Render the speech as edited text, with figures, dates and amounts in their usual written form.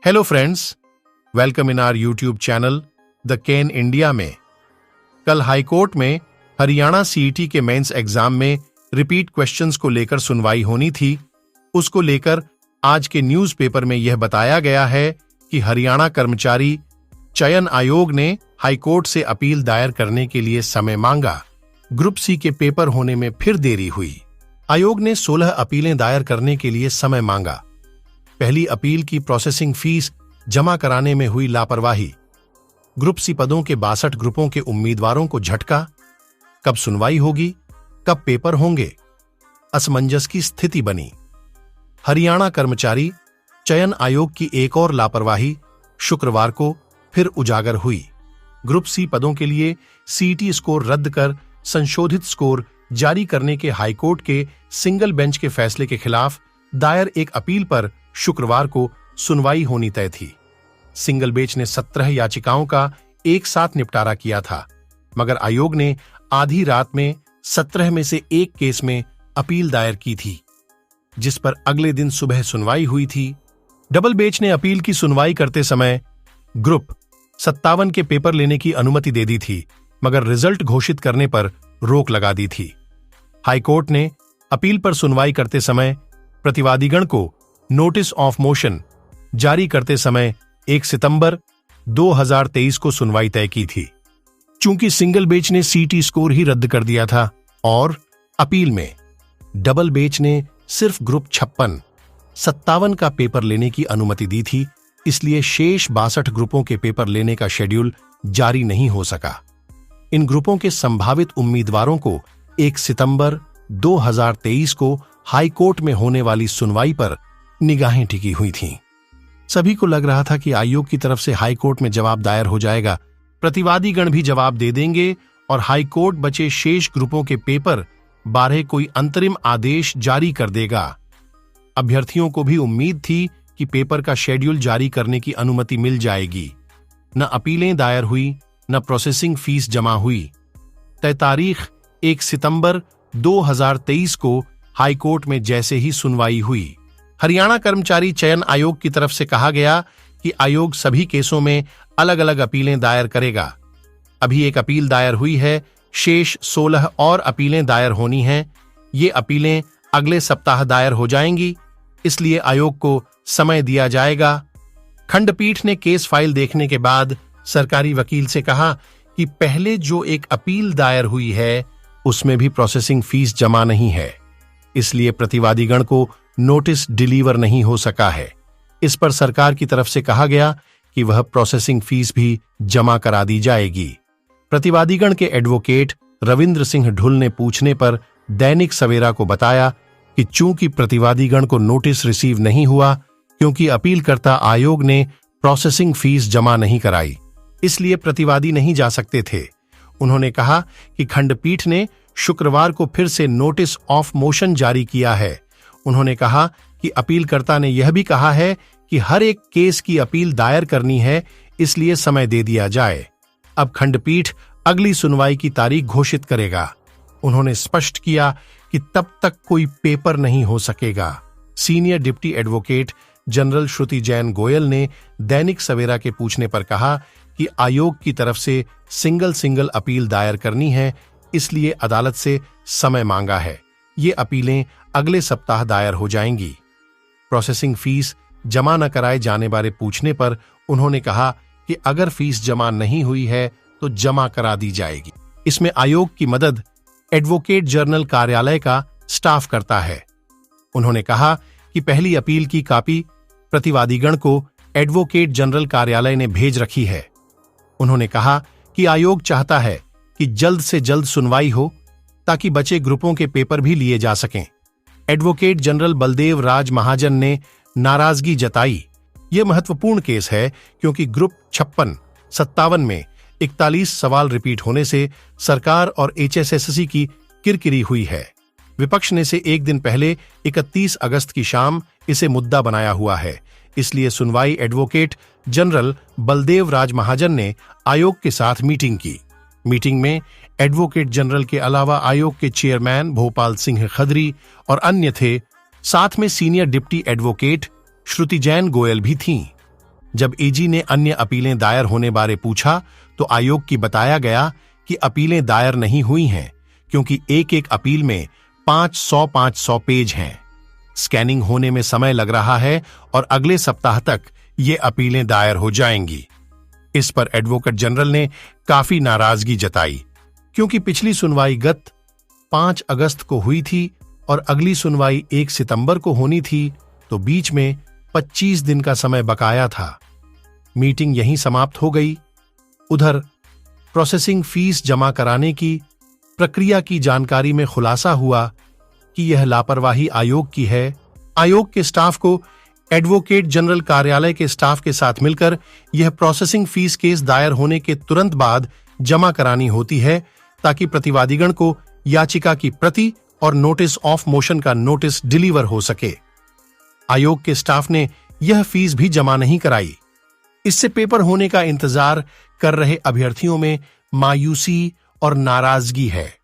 Hello friends, welcome in our YouTube channel the Ken India में। कल high court में Haryana CET के मेंस एग्जाम में रिपीट क्वेश्चंस को लेकर सुनवाई होनी थी। उसको लेकर आज के न्यूज़पेपर में यह बताया गया है कि हरियाणा कर्मचारी चयन आयोग ने हाईकोर्ट से अपील दायर करने के लिए समय मांगा। ग्रुप सी के पेपर होने में फिर देरी हुई। आयोग ने 16 अपीलें दायर करने के लिए समय मांगा। पहली अपील की प्रोसेसिंग फीस जमा कराने में हुई लापरवाही। ग्रुप सी पदों के 62 ग्रुपों के उम्मीदवारों को झटका। कब सुनवाई होगी, कब पेपर होंगे, असमंजस की स्थिति बनी। हरियाणा कर्मचारी चयन आयोग की एक और लापरवाही शुक्रवार को फिर उजागर हुई। ग्रुप सी पदों के लिए सीईटी स्कोर रद्द कर संशोधित स्कोर जारी करने के हाईकोर्ट के सिंगल बेंच के फैसले के खिलाफ दायर एक अपील पर शुक्रवार को सुनवाई होनी तय थी। सिंगल बेंच ने 17 याचिकाओं का एक साथ निपटारा किया था, मगर आयोग ने आधी रात में 17 में से एक केस में अपील दायर की थी, जिस पर अगले दिन सुबह सुनवाई हुई थी। डबल बेंच ने अपील की सुनवाई करते समय ग्रुप 57 के पेपर लेने की अनुमति दे दी थी, मगर रिजल्ट घोषित करने पर रोक लगा दी थी। हाईकोर्ट ने अपील पर सुनवाई करते समय प्रतिवादीगण को नोटिस ऑफ मोशन जारी करते समय 1 सितंबर 2023 को सुनवाई तय की थी। चूंकि सिंगल बेंच ने सीईटी स्कोर ही रद्द कर दिया था और अपील में डबल बेंच ने सिर्फ ग्रुप 56-57 का पेपर लेने की अनुमति दी थी, इसलिए शेष 62 ग्रुपों के पेपर लेने का शेड्यूल जारी नहीं हो सका। इन ग्रुपों के संभावित उम्मीदवारों को 1 सितंबर 2023 को हाईकोर्ट में होने वाली सुनवाई पर निगाहें टिकी हुई थीं। सभी को लग रहा था कि आयोग की तरफ से हाईकोर्ट में जवाब दायर हो जाएगा, प्रतिवादीगण भी जवाब दे देंगे और हाईकोर्ट बचे शेष ग्रुपों के पेपर 12 कोई अंतरिम आदेश जारी कर देगा। अभ्यर्थियों को भी उम्मीद थी कि पेपर का शेड्यूल जारी करने की अनुमति मिल जाएगी। न अपीलें दायर हुई, न प्रोसेसिंग फीस जमा हुई। तय तारीख 1 सितंबर 2023 को हाईकोर्ट में जैसे ही सुनवाई हुई, हरियाणा कर्मचारी चयन आयोग की तरफ से कहा गया कि आयोग सभी केसों में अलग अलग अपीलें दायर करेगा। अभी एक अपील दायर हुई है, शेष 16 और अपीलें दायर होनी हैं। ये अपीलें अगले सप्ताह दायर हो जाएंगी, इसलिए आयोग को समय दिया जाएगा। खंडपीठ ने केस फाइल देखने के बाद सरकारी वकील से कहा कि पहले जो एक अपील दायर हुई है उसमें भी प्रोसेसिंग फीस जमा नहीं है, इसलिए प्रतिवादीगण को नोटिस डिलीवर नहीं हो सका है। इस पर सरकार की तरफ से कहा गया कि वह प्रोसेसिंग फीस भी जमा करा दी जाएगी। प्रतिवादीगण के एडवोकेट रविंद्र सिंह ढुल ने पूछने पर दैनिक सवेरा को बताया कि चूंकि प्रतिवादीगण को नोटिस रिसीव नहीं हुआ क्योंकि अपीलकर्ता आयोग ने प्रोसेसिंग फीस जमा नहीं कराई, इसलिए प्रतिवादी नहीं जा सकते थे। उन्होंने कहा कि खंडपीठ ने शुक्रवार को फिर से नोटिस ऑफ मोशन जारी किया है। उन्होंने कहा कि अपीलकर्ता ने यह भी कहा है कि हर एक केस की अपील दायर करनी है, इसलिए समय दे दिया जाए। अब खंडपीठ अगली सुनवाई की तारीख घोषित करेगा। उन्होंने स्पष्ट किया कि तब तक कोई पेपर नहीं हो सकेगा। सीनियर डिप्टी एडवोकेट जनरल श्रुति जैन गोयल ने दैनिक सवेरा के पूछने पर कहा कि आयोग की तरफ से सिंगल अपील दायर करनी है, इसलिए अदालत से समय मांगा है। ये अपीलें अगले सप्ताह दायर हो जाएंगी। प्रोसेसिंग फीस जमा न कराए जाने बारे पूछने पर उन्होंने कहा कि अगर फीस जमा नहीं हुई है तो जमा करा दी जाएगी। इसमें आयोग की मदद एडवोकेट जनरल कार्यालय का स्टाफ करता है। उन्होंने कहा कि पहली अपील की कॉपी प्रतिवादीगण को एडवोकेट जनरल कार्यालय ने भेज रखी है। उन्होंने कहा कि आयोग चाहता है कि जल्द से जल्द सुनवाई हो ताकि बचे ग्रुपों के पेपर भी लिए जा सकें। एडवोकेट जनरल बलदेव राज महाजन ने नाराजगी जताई। यह महत्वपूर्ण केस है क्योंकि ग्रुप 56-57 में 41 सवाल रिपीट होने से सरकार और HSSC की किरकिरी हुई है। विपक्ष ने से एक दिन पहले 31 अगस्त की शाम इसे मुद्दा बनाया हुआ है, इसलिए सुनवाई एडवोकेट जनरल बलदेव राज महाजन ने आयोग के साथ मीटिंग की। मीटिंग में एडवोकेट जनरल के अलावा आयोग के चेयरमैन भोपाल सिंह खदरी और अन्य थे। साथ में सीनियर डिप्टी एडवोकेट श्रुति जैन गोयल भी थीं। जब एजी ने अन्य अपीलें दायर होने बारे पूछा तो आयोग की बताया गया कि अपीलें दायर नहीं हुई हैं क्योंकि एक एक अपील में 500 पेज हैं। स्कैनिंग होने में समय लग रहा है और अगले सप्ताह तक ये अपीलें दायर हो जाएंगी। इस पर एडवोकेट जनरल ने काफी नाराजगी जताई क्योंकि पिछली सुनवाई गत 5 अगस्त को हुई थी और अगली सुनवाई 1 सितंबर को होनी थी, तो बीच में 25 दिन का समय बकाया था। मीटिंग यहीं समाप्त हो गई। उधर प्रोसेसिंग फीस जमा कराने की प्रक्रिया की जानकारी में खुलासा हुआ कि यह लापरवाही आयोग की है। आयोग के स्टाफ को एडवोकेट जनरल कार्यालय के स्टाफ के साथ मिलकर यह प्रोसेसिंग फीस केस दायर होने के तुरंत बाद जमा करानी होती है ताकि प्रतिवादीगण को याचिका की प्रति और नोटिस ऑफ मोशन का नोटिस डिलीवर हो सके। आयोग के स्टाफ ने यह फीस भी जमा नहीं कराई। इससे पेपर होने का इंतजार कर रहे अभ्यर्थियों में मायूसी और नाराजगी है।